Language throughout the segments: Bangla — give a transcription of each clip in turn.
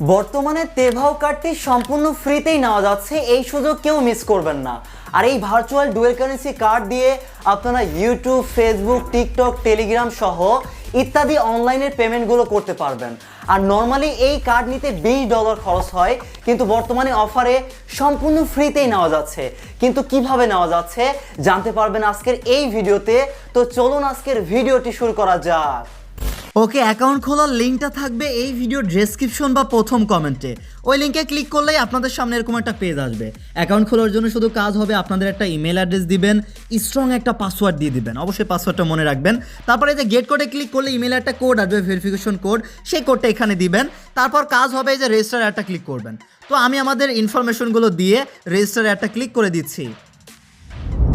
বর্তমানে তেভাও কার্ডটি সম্পূর্ণ ফ্রিতেই নেওয়া যাচ্ছে, এই সুযোগ কেউ মিস করবেন না। আর এই ভার্চুয়াল ডুয়েল কারেন্সি কার্ড দিয়ে আপনারা ইউটিউব, ফেসবুক, টিকটক, টেলিগ্রাম সহ ইত্যাদি অনলাইনের পেমেন্টগুলো করতে পারবেন। আর নর্মালি এই কার্ড নিতে $20 খরচ হয়, কিন্তু বর্তমানে অফারে সম্পূর্ণ ফ্রিতেই নেওয়া যাচ্ছে। কিন্তু কিভাবে নেওয়া যাচ্ছে জানতে পারবেন আজকের এই ভিডিওতে। তো চলুন আজকের ভিডিওটি শুরু করা যাক। ওকে, অ্যাকাউন্ট খোলার লিঙ্কটা থাকবে এই ভিডিওর ডেসক্রিপশন বা প্রথম কমেন্টে। ওই লিঙ্কে ক্লিক করলেই আপনাদের সামনে এরকম একটা পেজ আসবে। অ্যাকাউন্ট খোলার জন্য শুধু কাজ হবে আপনাদের একটা ইমেল অ্যাড্রেস দিবেন, স্ট্রং একটা পাসওয়ার্ড দিয়ে দিবেন, অবশ্যই পাসওয়ার্ডটা মনে রাখবেন। তারপরে যে গেট কোডে ক্লিক করলে ইমেলে একটা কোড আসবে, ভেরিফিকেশন কোড, সেই কোডটা এখানে দিবেন। তারপর কাজ হবে যে রেজিস্টার অ্যাডটা ক্লিক করবেন। তো আমি আমাদের ইনফরমেশনগুলো দিয়ে রেজিস্টার অ্যাডটা ক্লিক করে দিচ্ছি।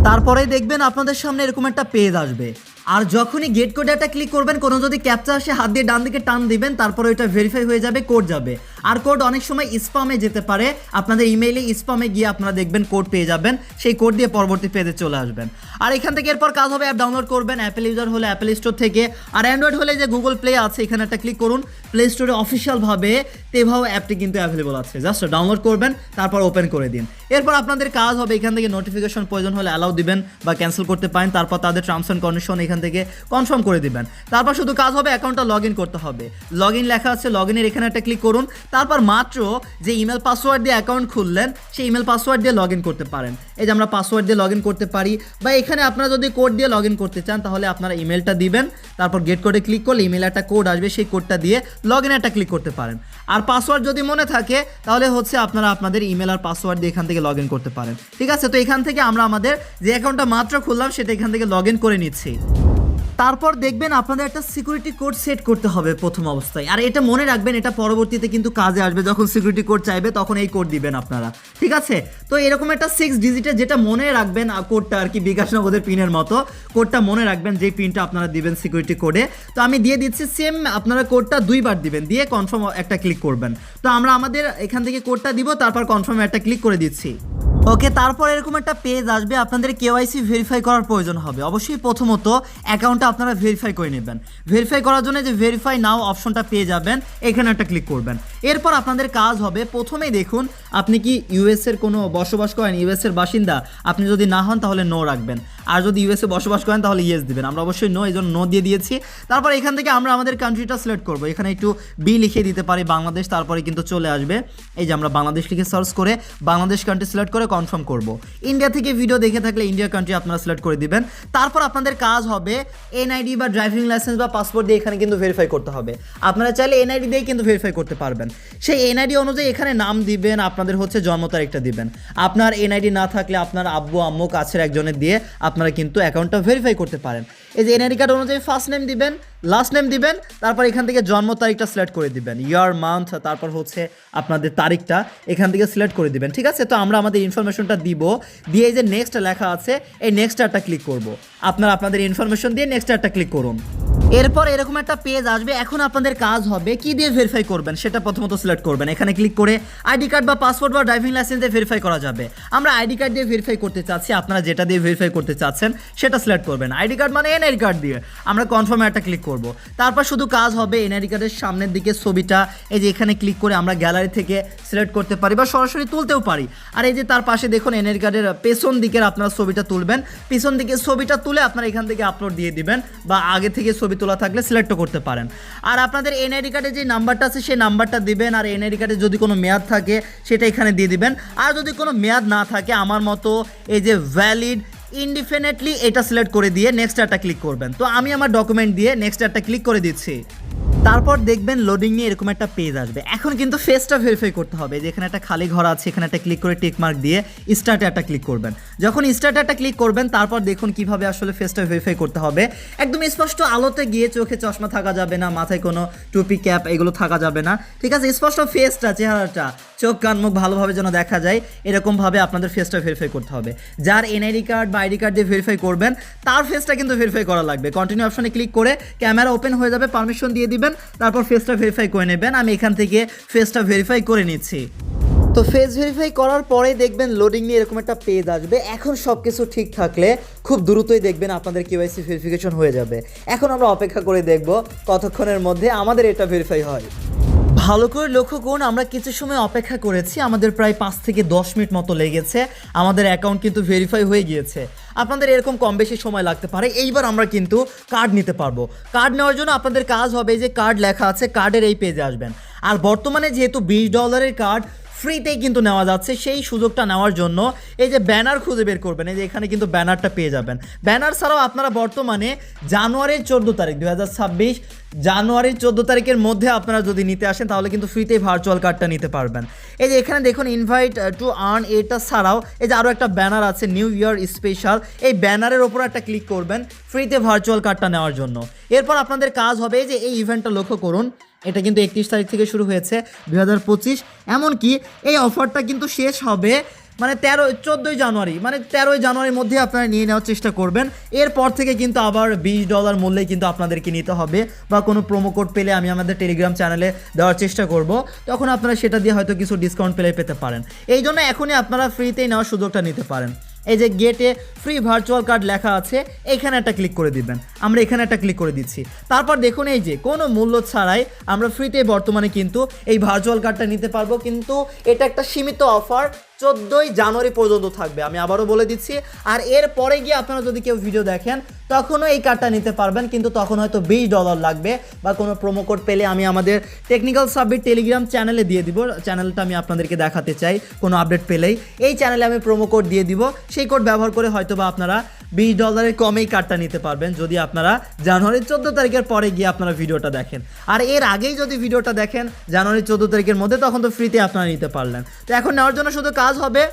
তারপরেই দেখবেন আপনাদের সামনে এরকম একটা পেজ আসবে। আর যখনই গেট কোডে একটা ক্লিক করবেন, কোনো যদি ক্যাপচা আসে হাত দিয়ে ডান দিকে টান দিবেন, তারপরে ওইটা ভেরিফাই হয়ে যাবে, কোড যাবে। আর কোড অনেক সময় স্প্যামে যেতে পারে, আপনাদের ইমেইলে স্প্যামে গিয়ে আপনারা দেখবেন কোড পেয়ে যাবেন, সেই কোড দিয়ে পরবর্তী পেজে চলে আসবেন। আর এখান থেকে এরপর কাজ হবে অ্যাপ ডাউনলোড করবেন, অ্যাপেল ইউজার হলে অ্যাপেল স্টোর থেকে, আর অ্যান্ড্রয়েড হলে যে গুগল প্লে আছে এখানে একটা ক্লিক করুন। প্লে স্টোরে অফিসিয়ালভাবে তেভাও অ্যাপটি কিন্তু অ্যাভেলেবল আছে, জাস্ট ডাউনলোড করবেন, তারপর ওপেন করে দিন। এরপর আপনাদের কাজ হবে এখান থেকে নোটিফিকেশন প্রয়োজন হলে অ্যালাউ দিবেন বা ক্যান্সেল করতে পারেন। তারপর তাদের টার্মস অ্যান্ড কন্ডিশন এখান থেকে কনফার্ম করে দিবেন। তারপর শুধু কাজ হবে অ্যাকাউন্টটা লগ ইন করতে হবে। লগ ইন লেখা আছে, লগ ইনের এখানে একটা ক্লিক করুন। তারপর মাত্র যে ইমেল পাসওয়ার্ড দিয়ে অ্যাকাউন্ট খুললেন সেই ইমেল পাসওয়ার্ড দিয়ে লগ ইন করতে পারেন। এই যে আমরা পাসওয়ার্ড দিয়ে লগ ইন করতে পারি, বা এখানে আপনারা যদি কোড দিয়ে লগ ইন করতে চান তাহলে আপনারা ইমেলটা দিবেন। তারপর গেট কোডে ক্লিক করলে ইমেলে একটা কোড আসবে, সেই কোডটা দিয়ে লগ ইনে একটা ক্লিক করতে পারেন। আর পাসওয়ার্ড যদি মনে থাকে তাহলে হচ্ছে আপনারা আপনাদের ইমেল আর পাসওয়ার্ড দিয়ে এখান থেকে লগ ইন করতে পারেন। ঠিক আছে, তো এখান থেকে আমরা আমাদের যে অ্যাকাউন্টটা মাত্র খুললাম সেটা এখান থেকে লগ ইন করে নিচ্ছি। তারপর দেখবেন আপনাদের একটা সিকিউরিটি কোড সেট করতে হবে প্রথম অবস্থায়। আর এটা মনে রাখবেন, এটা পরবর্তীতে কিন্তু কাজে আসবে, যখন সিকিউরিটি কোড চাইবে তখন এই কোড দিবেন আপনারা। ঠিক আছে, তো এরকম একটা 6 ডিজিটের যেটা মনে রাখবেন কোডটা আর কি, বিকাশ নগদের পিনের মতো কোডটা মনে রাখবেন, যে পিনটা আপনারা দিবেন সিকিউরিটি কোডে। তো আমি দিয়ে দিচ্ছি, সেম আপনারা কোডটা 2 বার দিবেন, দিয়ে কনফার্ম একটা ক্লিক করবেন। তো আমরা আমাদের এখান থেকে কোডটা দিব, তারপর কনফার্ম একটা ক্লিক করে দিচ্ছি। ওকে, তারপর এরকম একটা পেজ আসবে, আপনাদের কেওয়াইসি ভেরিফাই করার প্রয়োজন হবে। অবশ্যই প্রথমত অ্যাকাউন্টটা আপনারা ভেরিফাই করে নেবেন। ভেরিফাই করার জন্য যে ভেরিফাই নাও অপশনটা পেয়ে যাবেন, এখানে একটা ক্লিক করবেন। এরপর আপনাদের কাজ হবে, প্রথমেই দেখুন আপনি কি ইউএসের কোনো বসবাস করেন, ইউএসের বাসিন্দা। আপনি যদি না হন তাহলে নো রাখবেন, আর যদি ইউএসএ বসবাস করেন তাহলে ইয়েস দিবেন। আমরা অবশ্যই নো, এই জন্য নো দিয়ে দিয়েছি। তারপর এখান থেকে আমরা আমাদের কান্ট্রিটা সিলেক্ট করবো, এখানে একটু বি লিখে দিতে পারি বাংলাদেশ, তারপরে কিন্তু চলে আসবে। এই যে আমরা বাংলাদেশ লিখে সার্চ করে বাংলাদেশ কান্ট্রি সিলেক্ট করে কনফার্ম করব। ইন্ডিয়া থেকে ভিডিও দেখে থাকলে ইন্ডিয়া কান্ট্রি আপনারা সিলেক্ট করে দিবেন। তারপর আপনাদের কাজ হবে এনআইডি বা ড্রাইভিং লাইসেন্স বা পাসপোর্ট দিয়ে এখানে কিন্তু ভেরিফাই করতে হবে। আপনারা চাইলে এনআইডি দিয়ে কিন্তু ভেরিফাই করতে পারবেন। সেই এনআইডি অনুযায়ী এখানে নাম দিবেন, আপনাদের হচ্ছে জন্ম তারিখটা দিবেন। আপনার এনআইডি না থাকলে আপনার আব্বু আম্মু কাছের একজনের দিয়ে আপনারা কিন্তু অ্যাকাউন্টটা ভেরিফাই করতে পারেন। এই যে এনআইডি কার্ড অনুযায়ী ফার্স্ট নেম দিবেন, লাস্ট নেম দিবেন, তারপর এখান থেকে জন্ম তারিখটা সিলেক্ট করে দিবেন, ইয়ার মান্থ, তারপর হচ্ছে আপনাদের তারিখটা এখান থেকে সিলেক্ট করে দিবেন। ঠিক আছে, তো আমরা আমাদের ইনফরমেশনটা দিব, দিয়ে এই যে নেক্সট লেখা আছে এই নেক্সট একটা ক্লিক করব। আপনারা আপনাদের ইনফরমেশন দিয়ে নেক্সট একটা ক্লিক করুন। এরপর এরকম একটা পেজ আসবে। এখন আপনাদের কাজ হবে কি দিয়ে ভেরিফাই করবেন সেটা প্রথমত সিলেক্ট করবেন। এখানে ক্লিক করে আইডি কার্ড বা পাসপোর্ট বা ড্রাইভিং লাইসেন্স দিয়ে ভেরিফাই করা যাবে। আমরা আইডি কার্ড দিয়ে ভেরিফাই করতে চাচ্ছি, আপনারা যেটা দিয়ে ভেরিফাই করতে চাচ্ছেন সেটা সিলেক্ট করবেন। আইডি কার্ড মানে এনআইডি কার্ড দিয়ে আমরা কনফার্মে একটা ক্লিক করব। তারপর শুধু কাজ হবে এনআইডি কার্ডের সামনের দিকে ছবিটা এই যে এখানে ক্লিক করে আমরা গ্যালারি থেকে সিলেক্ট করতে পারি বা সরাসরি তুলতেও পারি। আর এই যে তার পাশে দেখুন এনআইডি কার্ডের পেছন দিকের আপনারা ছবিটা তুলবেন, পিছন দিকে ছবিটা তুলে আপনারা এখান থেকে আপলোড দিয়ে দিবেন, বা আগে থেকে ছবি তোলা থাকলে সিলেক্ট করতে পারেন। আর আপনাদের এনআইডি কার্ডে যে নাম্বারটা আছে সেই নাম্বারটা দিবেন, আর এনআইডি কার্ডে যদি কোনো মেয়াদ থাকে সেটা এখানে দিয়ে দিবেন। আর যদি কোনো মেয়াদ না থাকে আমার মতো এই যে ভ্যালিড ইনডিফিনিটলি এটা সিলেক্ট করে দিয়ে নেক্সট একটা ক্লিক করবেন। তো আমি আমার ডকুমেন্ট দিয়ে নেক্সট একটা ক্লিক করে দিচ্ছি। তারপর দেখবেন লোডিং নিয়ে এরকম একটা পেজ আসবে। এখন কিন্তু ফেসটা ভেরিফাই করতে হবে, যেখানে একটা খালি ঘর আছে এখানে একটা ক্লিক করে টিক মার্ক দিয়ে স্টার্টে একটা ক্লিক করবেন। যখন স্টার্টে একটা ক্লিক করবেন তারপর দেখুন কিভাবে আসলে ফেসটা ভেরিফাই করতে হবে। একদম স্পষ্ট আলোতে গিয়ে চোখে চশমা থাকা যাবে না, মাথায় কোনো টুপি ক্যাপ এগুলো থাকা যাবে না। ঠিক আছে, স্পষ্ট ফেসটা, চেহারাটা, চোখ কান মুখ ভালোভাবে যেন দেখা যায় এরকমভাবে আপনাদের ফেসটা ভেরিফাই করতে হবে। যার এনআইডি কার্ড বা আইডি কার্ড দিয়ে ভেরিফাই করবেন তার ফেসটা কিন্তু ভেরিফাই করা লাগবে। কন্টিনিউ অপশনে ক্লিক করে ক্যামেরা ওপেন হয়ে যাবে, পারমিশন দিয়ে দিবেন, তারপর ফেসটা ভেরিফাই করে নেবেন। আমি এখান থেকে ফেসটা ভেরিফাই করে নিচ্ছি। তো ফেস ভেরিফাই করার পরে দেখবেন লোডিং নিয়ে এরকম একটা পেজ আসবে। এখন সব কিছু ঠিক থাকলে খুব দ্রুতই দেখবেন আপনাদের কেওয়াইসি ভেরিফিকেশন হয়ে যাবে। এখন আমরা অপেক্ষা করে দেখব কতক্ষণের মধ্যে আমাদের এটা ভেরিফাই হয়। ভালো করে লক্ষ্য করুন, আমরা কিছু সময় অপেক্ষা করেছি, আমাদের প্রায় 5 থেকে 10 মিনিট মতো লেগেছে, আমাদের অ্যাকাউন্ট কিন্তু ভেরিফাই হয়ে গিয়েছে। আপনাদের এরকম কম বেশি সময় লাগতে পারে। এইবার আমরা কিন্তু কার্ড নিতে পারবো। কার্ড নেওয়ার জন্য আপনাদের কাজ হবে যে কার্ড লেখা আছে, কার্ডের এই পেজে আসবেন। আর বর্তমানে যেহেতু $20 কার্ড ফ্রিতেই কিন্তু নেওয়া যাচ্ছে, সেই সুযোগটা নেওয়ার জন্য এই যে ব্যানার খুঁজে বের করবেন, এই যে এখানে কিন্তু ব্যানারটা পেয়ে যাবেন। ব্যানার ছাড়াও আপনারা বর্তমানে জানুয়ারির 14 তারিখ 2026 জানুয়ারির 14 তারিখের মধ্যে আপনারা যদি নিতে আসেন তাহলে কিন্তু ফ্রিতেই ভার্চুয়াল কার্ডটা নিতে পারবেন। এই যে এখানে দেখুন ইনভাইট টু আর্ন, এটা ছাড়াও এই যে আরও একটা ব্যানার আছে নিউ ইয়ার স্পেশাল, এই ব্যানারের ওপর একটা ক্লিক করবেন ফ্রিতে ভার্চুয়াল কার্ডটা নেওয়ার জন্য। এরপর আপনাদের কাজ হবে যে এই ইভেন্টটা লক্ষ্য করুন, এটা কিন্তু 31 তারিখ থেকে শুরু হয়েছে 2025, এমনকি এই অফারটা কিন্তু শেষ হবে মানে 14ই জানুয়ারি, মানে 13ই জানুয়ারির মধ্যে আপনারা নিয়ে নেওয়ার চেষ্টা করবেন। এরপর থেকে কিন্তু আবার $20 মূল্যে কিন্তু আপনাদেরকে নিতে হবে, বা কোনো প্রোমো কোড পেলে আমি আমাদের টেলিগ্রাম চ্যানেলে দেওয়ার চেষ্টা করব, তখন আপনারা সেটা দিয়ে হয়তো কিছু ডিসকাউন্ট পেতে পারেন। এই জন্য এখনই আপনারা ফ্রিতেই নেওয়ার সুযোগটা নিতে পারেন। এই যে গেটে ফ্রি ভার্চুয়াল কার্ড লেখা আছে, এখানে একটা ক্লিক করে দিবেন। আমরা এখানে একটা ক্লিক করে দিচ্ছি। তারপর দেখুন এই যে কোনো মূল্য ছাড়াই আমরা ফ্রিতে বর্তমানে কিন্তু এই ভার্চুয়াল কার্ডটা নিতে পারবো, কিন্তু এটা একটা সীমিত অফার, 14ই জানুয়ারি পর্যন্ত থাকবে, আমি আবারও বলে দিচ্ছি। আর এর পরে গিয়ে আপনারা যদি কেউ ভিডিও দেখেন তখনও এই কার্ডটা নিতে পারবেন, কিন্তু তখন হয়তো $20 লাগবে, বা কোনো প্রোমো কোড পেলে আমি আমাদের টেকনিক্যাল সাবমিট টেলিগ্রাম চ্যানেলে দিয়ে দিব। চ্যানেলটা আমি আপনাদেরকে দেখাতে চাই, কোনো আপডেট পেলেই এই চ্যানেলে আমি প্রোমো কোড দিয়ে দিব, সেই কোড ব্যবহার করে হয়তো বা আপনারা $20 কমেই কার্ডটা নিতে পারবেন, যদি আপনারা জানুয়ারির 14 তারিখের পরে গিয়ে আপনারা ভিডিওটা দেখেন। আর এর আগেই যদি ভিডিওটা দেখেন জানুয়ারির 14 তারিখের মধ্যে, তখন তো ফ্রিতে আপনারা নিতে পারলেন। তো এখন নেওয়ার জন্য শুধু কাজ হবে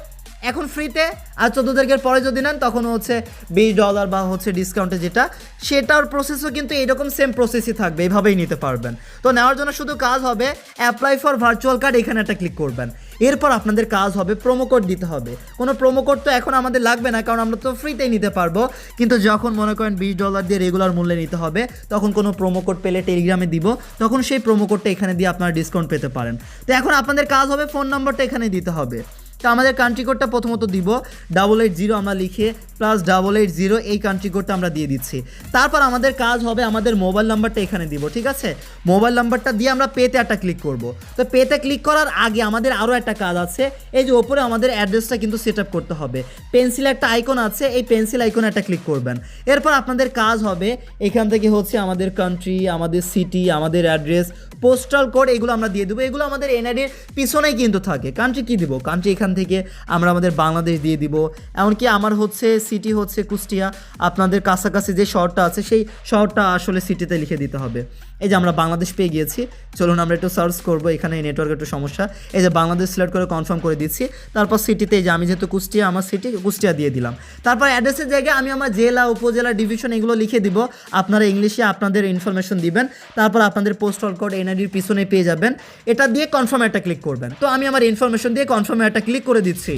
এখন ফ্রিতে, আর 14 তারিখের পরে যদি নেন তখন হচ্ছে $20 বা হচ্ছে ডিসকাউন্টে যেটা, সেটার প্রসেসও কিন্তু এইরকম সেম প্রসেসই থাকবে, এইভাবেই নিতে পারবেন। তো নেওয়ার জন্য শুধু কাজ হবে অ্যাপ্লাই ফর ভার্চুয়াল কার্ড, এখানে একটা ক্লিক করবেন। এরপর আপনাদের কাজ হবে প্রোমো কোড দিতে হবে। কোনো প্রোমো কোড তো এখন আমাদের লাগবে না, কারণ আমরা তো ফ্রিতেই নিতে পারবো, কিন্তু যখন মনে করেন $20 দিয়ে রেগুলার মূল্যে নিতে হবে, তখন কোনো প্রোমো কোড পেলে টেলিগ্রামে দিব, তখন সেই প্রোমো কোডটা এখানে দিয়ে আপনারা ডিসকাউন্ট পেতে পারেন। তো এখন আপনাদের কাজ হবে ফোন নাম্বারটা এখানে দিতে হবে। তো আমাদের কান্ট্রি কোডটা প্রথমত দিব 880, আমরা লিখে +880 এই কান্ট্রি কোডটা আমরা দিয়ে দিচ্ছি। তারপর আমাদের কাজ হবে আমাদের মোবাইল নাম্বারটা এখানে দিব, ঠিক আছে? মোবাইল নাম্বারটা দিয়ে আমরা পেতে একটা ক্লিক করব। তো পেতে ক্লিক করার আগে আমাদের আরও একটা কাজ আছে, এই যে ওপরে আমাদের অ্যাড্রেসটা কিন্তু সেট আপ করতে হবে। পেন্সিল একটা আইকন আছে, এই পেন্সিল আইকনে একটা ক্লিক করবেন। এরপর আপনাদের কাজ হবে এখান থেকে হচ্ছে আমাদের কান্ট্রি, আমাদের সিটি, আমাদের অ্যাড্রেস, পোস্টাল কোড, এগুলো আমরা দিয়ে দেবো। এগুলো আমাদের এনআইডির পিছনেই কিন্তু থাকে। কান্ট্রি কী দিব? কান্ট্রি এখান থেকে আমরা আমাদের বাংলাদেশ দিয়ে দিব। এমনকি আমার হচ্ছে সিটি হচ্ছে কুষ্টিয়া, আপনাদের কাছাকাছি যে শহরটা আছে সেই শহরটা আসলে সিটিতে লিখে দিতে হবে। এই যে আমরা বাংলাদেশ পেয়ে গিয়েছি, চলুন আমরা একটু সার্চ করবো, এখানে নেটওয়ার্কের একটু সমস্যা। এই যে বাংলাদেশ সিলেক্ট করে কনফার্ম করে দিচ্ছি। তারপর সিটিতে এই যে আমি যেহেতু কুষ্টিয়া, আমার সিটি কুষ্টিয়া দিয়ে দিলাম। তারপর অ্যাড্রেসের জায়গায় আমি আমার জেলা, উপজেলা, ডিভিশন এগুলো লিখে দিব। আপনারা ইংলিশে আপনাদের ইনফরমেশন দিবেন। তারপর আপনাদের পোস্টাল কোড এনআইডির পিছনে পেয়ে যাবেন। এটা দিয়ে কনফার্ম একটা ক্লিক করবেন। তো আমি আমার ইনফরমেশন দিয়ে কনফার্মে একটা ক্লিক করে দিচ্ছি।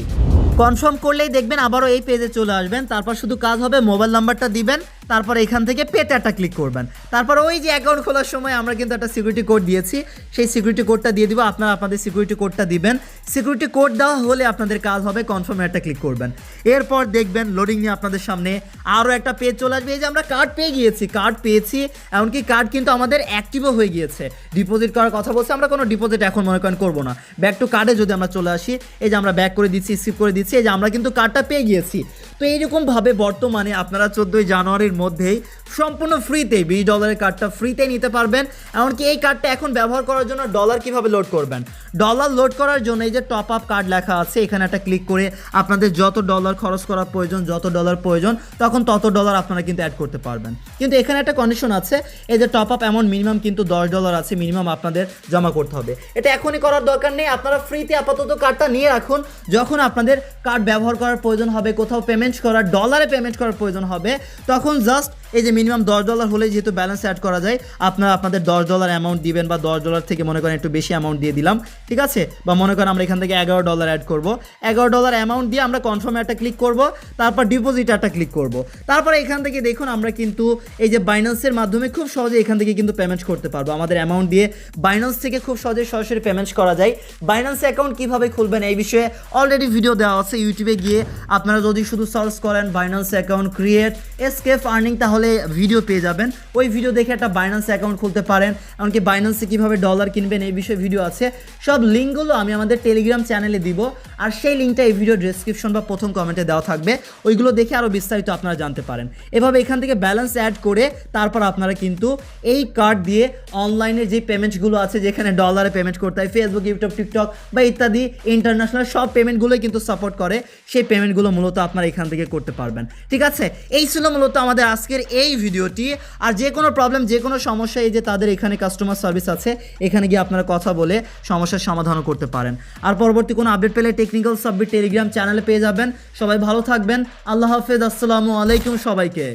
কনফার্ম করলেই দেখবেন আবারও এই পেজে চলে আসবেন। তারপর শুধু কাজ হবে মোবাইল নাম্বারটা দিবেন, তারপর এখান থেকে পেতে একটা ক্লিক করবেন। তারপর ওই যে অ্যাকাউন্ট খোলার সময় আমরা কিন্তু একটা সিকিউরিটি কোড দিয়েছি, সেই সিকিউরিটি কোডটা দিয়ে দিব। আপনারা আপনাদের সিকিউরিটি কোডটা দিবেন। সিকিউরিটি কোড দেওয়া হলে আপনাদের কাজ হবে কনফার্মে একটা ক্লিক করবেন। এরপর দেখবেন লোডিং নিয়ে আপনাদের সামনে আরও একটা পেজ চলে আসবে। এই যে আমরা কার্ড পেয়ে গিয়েছি, কার্ড পেয়েছি, এমনকি কার্ড কিন্তু আমাদের অ্যাক্টিভও হয়ে গিয়েছে। ডিপোজিট করার কথা বলছে, আমরা কোনো ডিপোজিট এখন মনে করেন করবো না। ব্যাক টু কার্ডে যদি আমরা চলে আসি, এই যে আমরা ব্যাক করে দিচ্ছি, স্কিপ করে দিচ্ছি, এই যে আমরা কিন্তু কার্ডটা পেয়ে গিয়েছি। তো এইরকমভাবে বর্তমানে আপনারা 14ই জানুয়ারির মধ্যেই সম্পূর্ণ ফ্রিতে $20 কার্ডটা ফ্রিতে নিতে পারবেন। এমনকি এই কার্ডটা এখন ব্যবহার করার জন্য ডলার কিভাবে লোড করবেন, ডলার লোড করার জন্য এই যে টপ আপ কার্ড লেখা আছে, এখানে একটা ক্লিক করে আপনাদের যত ডলার খরচ করা প্রয়োজন, যত ডলার প্রয়োজন, তখন তত ডলার আপনারা কিন্তু অ্যাড করতে পারবেন। কিন্তু এখানে একটা কন্ডিশন আছে, এই যে টপ আপ অ্যামাউন্ট মিনিমাম কিন্তু $10 আছে, মিনিমাম আপনাদের জমা করতে হবে। এটা এখনই করার দরকার নেই, আপনারা ফ্রিতে আপাতত কার্ডটা নিয়ে রাখুন। যখন আপনাদের কার্ড ব্যবহার করার প্রয়োজন হবে, কোথাও পেমেন্ট করার, ডলারে পেমেন্ট করার প্রয়োজন হবে, তখন জাস্ট এই যে মিনিমাম $10 হলে যেহেতু ব্যালেন্স অ্যাড করা যায়, আপনারা আপনাদের $10 অ্যামাউন্ট দিবেন, বা $10 থেকে মনে করেন একটু বেশি অ্যামাউন্ট দিয়ে দিলাম, ঠিক আছে? বা মনে করেন আমরা এখান থেকে $11 অ্যাড করব, $11 অ্যামাউন্ট দিয়ে আমরা কনফার্মে একটা ক্লিক করব, তারপর ডিপোজিট একটা ক্লিক করব। তারপর এখান থেকে দেখুন আমরা কিন্তু এই যে বাইন্যান্সের মাধ্যমে খুব সহজে এখান থেকে কিন্তু পেমেন্ট করতে পারবো। আমাদের অ্যামাউন্ট দিয়ে বাইন্যান্স থেকে খুব সহজে সরাসরি পেমেন্ট করা যায়। বাইন্যান্স অ্যাকাউন্ট কীভাবে খুলবেন এই বিষয়ে অলরেডি ভিডিও দেওয়া আছে ইউটিউবে গিয়ে। আপনারা যদি শুধু সার্চ করেন Binance account create escape earning, তাহলে চ্যানেলে ভিডিও পেয়ে যাবেন। ওই ভিডিও দেখে একটা বাইন্যান্স অ্যাকাউন্ট খুলতে পারেন, এমনকি বাইন্যান্সে কীভাবে ডলার কিনবেন এই বিষয়ে ভিডিও আছে। সব লিঙ্কগুলো আমি আমাদের টেলিগ্রাম চ্যানেলে দিব, আর সেই লিঙ্কটা এই ভিডিও ডেসক্রিপশন বা প্রথম কমেন্টে দেওয়া থাকবে, ওইগুলো দেখে আরও বিস্তারিত আপনারা জানতে পারেন। এভাবে এখান থেকে ব্যালেন্স অ্যাড করে তারপর আপনারা কিন্তু এই কার্ড দিয়ে অনলাইনে যে পেমেন্টসগুলো আছে, যেখানে ডলারে পেমেন্ট করতে হয়, ফেসবুক, ইউটিউব, টিকটক বা ইত্যাদি ইন্টারন্যাশনাল সব পেমেন্টগুলোই কিন্তু সাপোর্ট করে, সেই পেমেন্টগুলো মূলত আপনারা এখান থেকে করতে পারবেন। ঠিক আছে, এই ছিল মূলত আমাদের আজকের এই ভিডিওটি। আর যে কোনো প্রবলেম, যে কোনো সমস্যা, এই যে তাদের এখানে কাস্টমার সার্ভিস আছে, এখানে গিয়ে আপনারা কথা বলে সমস্যার সমাধানও করতে পারেন। আর পরবর্তী কোনো আপডেট পেলে টেকনিক্যাল সাবমিট টেলিগ্রাম চ্যানেলে পেয়ে যাবেন। সবাই ভালো থাকবেন, আল্লাহ হাফেজ, আসসালামু আলাইকুম সবাইকে।